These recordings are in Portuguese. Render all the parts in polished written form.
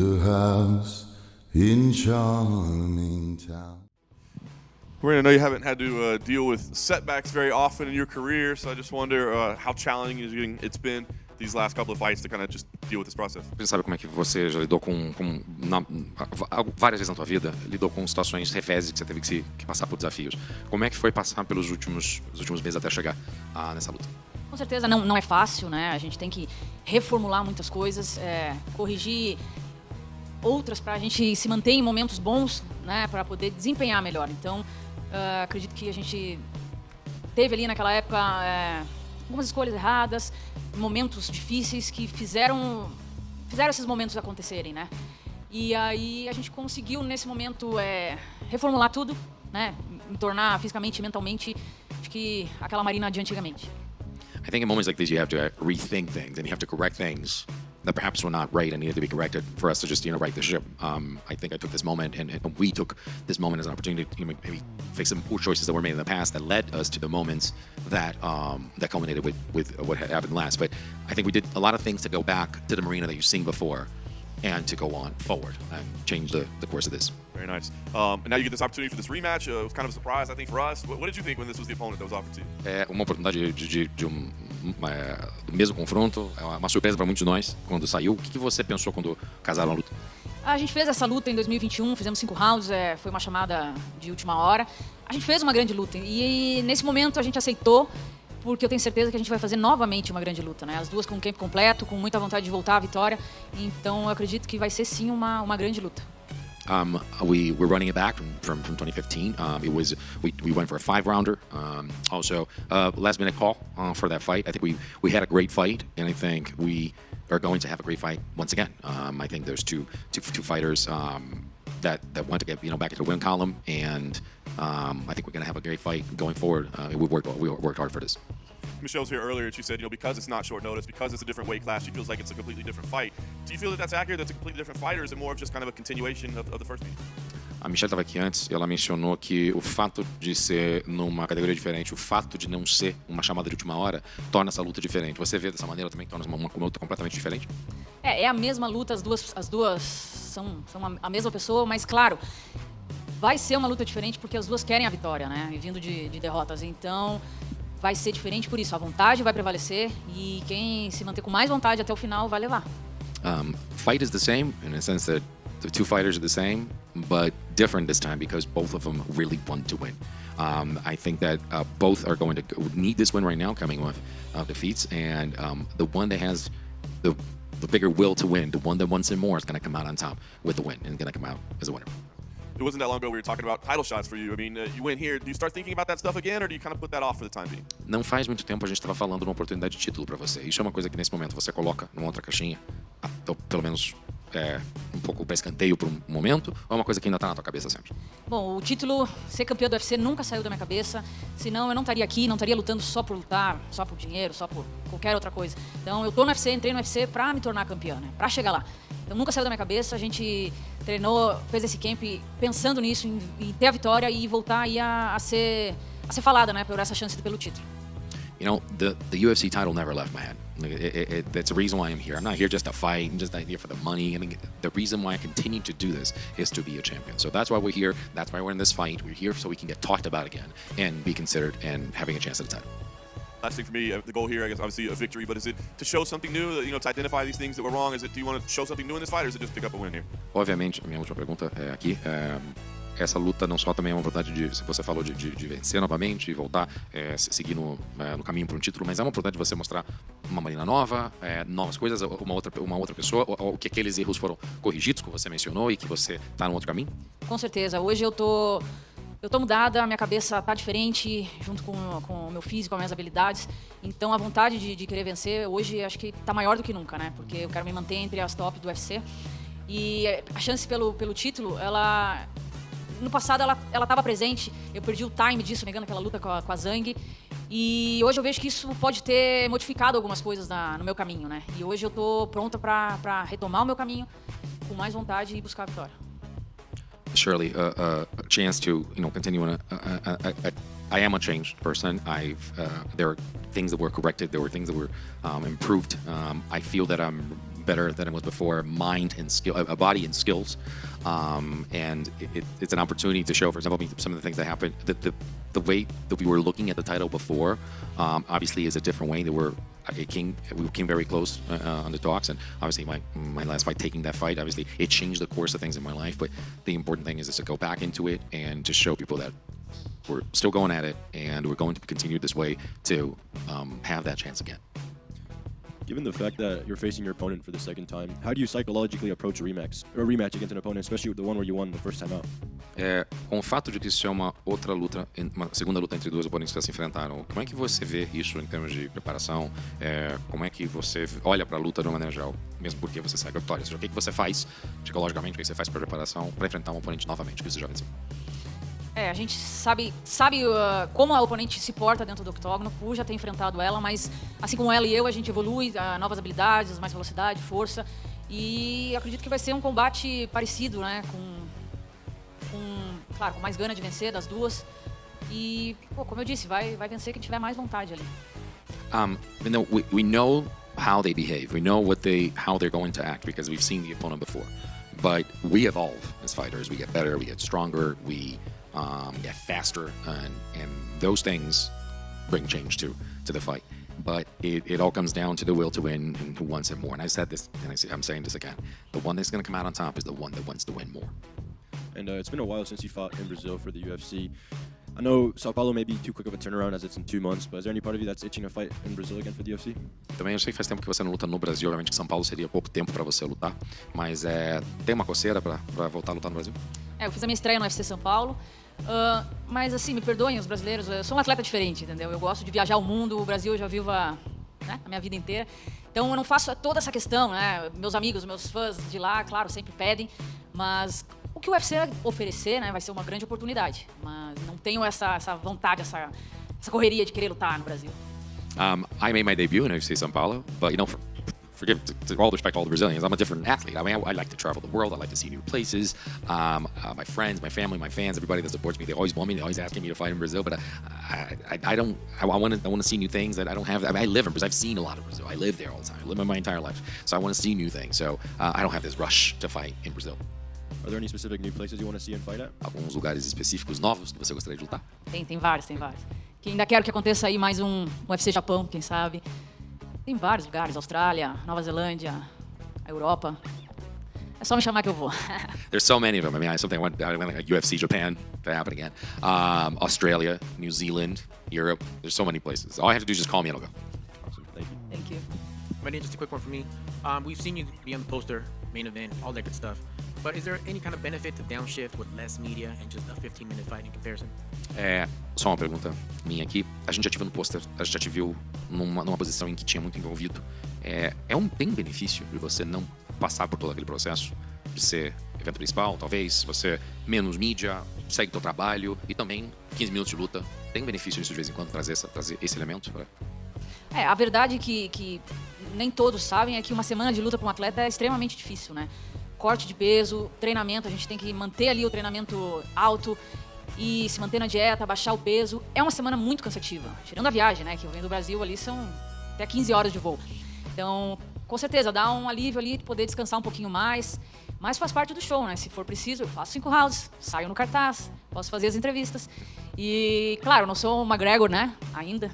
a house in charming town. Marina, I know you haven't had to deal with setbacks very often in your career, so I just wonder how challenging it's been these last couple of fights to kind of just deal with this process. Você sabe como é que você já lidou várias vezes na tua vida, lidou com situações revés que você teve que passar por desafios. Como é que foi passar pelos últimos meses até chegar nessa luta? Com certeza não é fácil, né? A gente tem que reformular muitas coisas, corrigir outras para a gente se manter em momentos bons, né? Para poder desempenhar melhor. Então, acredito que a gente teve ali naquela época algumas escolhas erradas, momentos difíceis que fizeram esses momentos acontecerem, né? E aí a gente conseguiu nesse momento reformular tudo, né? Me tornar fisicamente e mentalmente, acho que aquela Marina de antigamente. I think in moments like this you have to rethink things and you have to correct things that perhaps were not right and needed to be corrected for us to just right the ship. I think I took this moment and we took this moment as an opportunity to maybe fix some poor choices that were made in the past that led us to the moments that culminated with what had happened last. But I think we did a lot of things to go back to the Marina that you've seen before and to go on forward and change the course of this. Very nice. And now you get this opportunity for this rematch. It was kind of a surprise, I think, for us. What did you think when this was the opponent that was offered to you? É uma oportunidade do mesmo confronto, é uma surpresa para muitos de nós quando saiu. O que você pensou quando casaram a luta? A gente fez essa luta em 2021, fizemos 5 rounds, foi uma chamada de última hora. A gente fez uma grande luta e nesse momento a gente aceitou, porque eu tenho certeza que a gente vai fazer novamente uma grande luta, né? As duas com o campo completo, com muita vontade de voltar à vitória. Então eu acredito que vai ser sim uma grande luta. We were running it back from 2015. We went for a 5-rounder. Also, last minute call for that fight. I think we had a great fight, and I think we are going to have a great fight once again. I think there's two fighters that want to get back into the win column, and I think we're going to have a great fight going forward. We worked hard for this. Michelle was here earlier and she said, because it's not short notice, because it's a different weight class, she feels like it's a completely different fight. Do you feel that that's accurate, that's a completely different fight, or is it more of just kind of a continuation of the first meeting? A Michelle estava aqui antes e ela mencionou que o fato de ser numa categoria diferente, o fato de não ser uma chamada de última hora, torna essa luta diferente. Você vê dessa maneira também, torna uma luta completamente diferente? É a mesma luta, as duas são a mesma pessoa, mas claro, vai ser uma luta diferente porque as duas querem a vitória, né? E vindo de derrotas. Então, vai ser diferente por isso. A vontade vai prevalecer e quem se manter com mais vontade até o final vai levar. Fight is the same in a sense that the two fighters are the same, but different this time because both of them really want to win. I think that both are going to need this win right now, coming with defeats, and the one that has the bigger will to win, the one that wants it more, is going to come out on top with the win and going to come out as a winner. It wasn't that long ago we were talking about title shots for you. I mean, you win here. Do you start thinking about that stuff again, or do you kind of put that off for the time being? Não faz muito tempo a gente estava falando de uma oportunidade de título para você. Isso é uma coisa que nesse momento você coloca numa outra caixinha, pelo menos um pouco para escanteio por um momento, ou é uma coisa que ainda está na tua cabeça sempre? Bom, o título, ser campeão do UFC nunca saiu da minha cabeça, senão eu não estaria aqui, não estaria lutando só por lutar, só por dinheiro, só por qualquer outra coisa. Então eu tô no UFC, entrei no UFC para me tornar campeã, né? Para chegar lá. Então nunca saiu da minha cabeça, a gente treinou, fez esse camp pensando nisso, em ter a vitória e voltar aí a ser falada, né, por essa chance pelo título. You know, the UFC title never left my head. That's the reason why I'm here. I'm not here just to fight. I'm just not here for the money. I mean, the reason why I continue to do this is to be a champion. So that's why we're here. That's why we're in this fight. We're here so we can get talked about again and be considered and having a chance at the title. Last thing for me, the goal here, I guess, obviously a victory, but is it to show something new, to identify these things that were wrong? Do you want to show something new in this fight, or is it just pick up a win here? Obviamente, a minha última pergunta é aqui. Essa luta não só também é uma oportunidade de, se você falou de vencer novamente e voltar, seguir no caminho para um título, mas é uma oportunidade de você mostrar uma Marina nova, novas coisas, uma outra pessoa, ou que aqueles erros foram corrigidos, que você mencionou, e que você está num outro caminho? Com certeza. Hoje eu tô mudada, a minha cabeça tá diferente, junto com o meu físico, com as minhas habilidades. Então a vontade de querer vencer hoje acho que tá maior do que nunca, né? Porque eu quero me manter entre as top do UFC. E a chance pelo título, no passado ela estava presente, eu perdi o time disso, negando aquela luta com a Zhang. E hoje eu vejo que isso pode ter modificado algumas coisas no meu caminho, né? E hoje eu tô pronta para retomar o meu caminho com mais vontade e buscar a vitória. Surely a chance to continue I am a changed person. There are things that were corrected, there were things that were improved. I feel that I'm better than it was before, mind and skill, body and skills. And it's an opportunity to show, for example, some of the things that happened. The way that we were looking at the title before, obviously, is a different way. We came very close on the talks, and obviously my last fight, taking that fight, obviously it changed the course of things in my life. But the important thing is to go back into it and to show people that we're still going at it, and we're going to continue this way to have that chance again. Given the fact that you're facing your opponent for the second time, how do you psychologically approach a rematch against an opponent, especially the one where you won the first time out? Com o fato de que isso é uma outra luta, uma segunda luta entre duas oponentes que já se enfrentaram, como é que você vê isso em termos de preparação? Como é que você olha para a luta de uma maneira geral, mesmo porque você sai com a vitória? Ou seja, o que você faz psicologicamente, o que você faz para preparação para enfrentar um oponente novamente que você já venceu? A gente sabe como a oponente se porta dentro do octógono, por já ter enfrentado ela, mas assim como ela e eu, a gente evolui, novas habilidades, mais velocidade, força, e acredito que vai ser um combate parecido, né, claro, com mais gana de vencer das duas, e, como eu disse, vai vencer quem tiver mais vontade ali. Even though we know how they behave, we know how they're going to act because we've seen the opponent before, but we evolve as fighters, we get better, we get stronger, we get faster, and those things bring change to the fight. But it all comes down to the will to win and who wants it more. And I said this, and I'm saying this again. The one that's going to come out on top is the one that wants to win more. And it's been a while since you fought in Brazil for the UFC. I know Sao Paulo may be too quick of a turnaround as it's in 2 months, but is there any part of you that's itching to fight in Brazil again for the UFC? Também eu sei que faz tempo que você não luta no Brasil, obviamente que São Paulo seria pouco tempo para você lutar, mas tem uma coceira para voltar a lutar no Brasil? Eu fiz a minha estreia no UFC São Paulo, mas assim, me perdoem os brasileiros, eu sou um atleta diferente, entendeu? Eu gosto de viajar o mundo, o Brasil eu já vivo a minha vida inteira, então eu não faço toda essa questão, né? Meus amigos, meus fãs de lá, claro, sempre pedem, mas o que o UFC oferecer, né, vai ser uma grande oportunidade, mas não tenho essa vontade, essa correria de querer lutar no Brasil. I made my debut in UFC São Paulo, but forgive all the respect to all the Brazilians, I'm a different athlete. I mean, I like to travel the world, I like to see new places. My friends, my family, my fans, everybody that supports me, they always want me, they're always asking me to fight in Brazil, but I want to see new things that I don't have. I mean, I live in Brazil, I've seen a lot of Brazil, I live there all the time, I live my entire life, so I want to see new things, so I don't have this rush to fight in Brazil. Are there any specific new places you want to see and fight at? Alguns lugares específicos novos que você gostaria de lutar? Tem vários. Que ainda quero que aconteça aí mais um UFC Japão, quem sabe. Tem vários lugares, Austrália, Nova Zelândia, a Europa. É só me chamar que eu vou. There's so many of them. I mean, I went like UFC Japan to happen again. Australia, New Zealand, Europe. There's so many places. All I have to do is just call me and I'll go. Awesome, thank you. Thank you. Marina, just a quick one for me. We've seen you be on the poster, main event, all that good stuff. But is there any kind of benefit to downshift with less media and just a 15-minute fight in comparison? Só uma pergunta minha aqui. A gente já te viu no pôster, a gente já te viu numa posição em que tinha muito envolvido. Tem benefício de você não passar por todo aquele processo de ser evento principal, talvez, você menos mídia, segue o teu trabalho e também 15 minutos de luta. Tem benefício nisso de vez em quando, trazer esse elemento? A verdade que nem todos sabem é que uma semana de luta para um atleta é extremamente difícil, né? Corte de peso, treinamento, a gente tem que manter ali o treinamento alto e se manter na dieta, baixar o peso. É uma semana muito cansativa, tirando a viagem, né? Que eu venho do Brasil, ali são até 15 horas de voo. Então, com certeza, dá um alívio ali de poder descansar um pouquinho mais, mas faz parte do show, né? Se for preciso, eu faço 5 rounds, saio no cartaz, posso fazer as entrevistas. E, claro, eu não sou o McGregor, né? Ainda.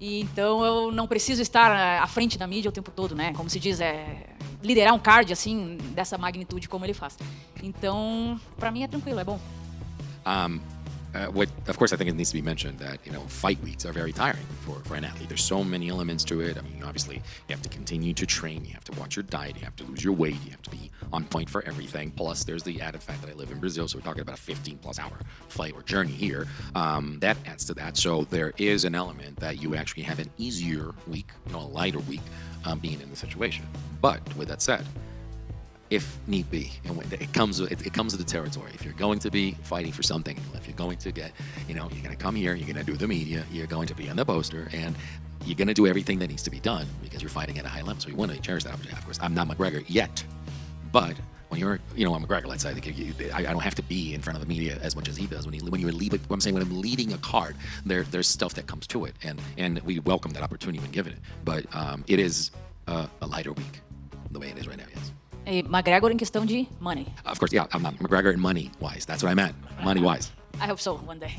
E, então, eu não preciso estar à frente da mídia o tempo todo, né? Como se diz, liderar um card, assim, dessa magnitude como ele faz. Então, pra mim é tranquilo, é bom. Of course, I think it needs to be mentioned that, fight weeks are very tiring for an athlete. There's so many elements to it. I mean, obviously, you have to continue to train, you have to watch your diet, you have to lose your weight, you have to be on point for everything. Plus, there's the added fact that I live in Brazil, so we're talking about a 15-plus hour flight or journey here. That adds to that. So there is an element that you actually have an easier week, a lighter week, being in the situation. But with that said, if need be, and when it comes with the territory. If you're going to be fighting for something, if you're going to get, you're going to come here, you're going to do the media, you're going to be on the poster, and you're going to do everything that needs to be done because you're fighting at a high level. So you want to cherish that opportunity. Of course, I'm not McGregor yet, but when you're, I'm McGregor, let's say, I don't have to be in front of the media as much as he does. When I'm leading a card, there's stuff that comes to it, and we welcome that opportunity when given it. But it is a lighter week. the way it is right now. Yes. E McGregor em questão de money. Of course, yeah. I'm not McGregor and money wise. That's what I meant. Money wise. I hope so one day.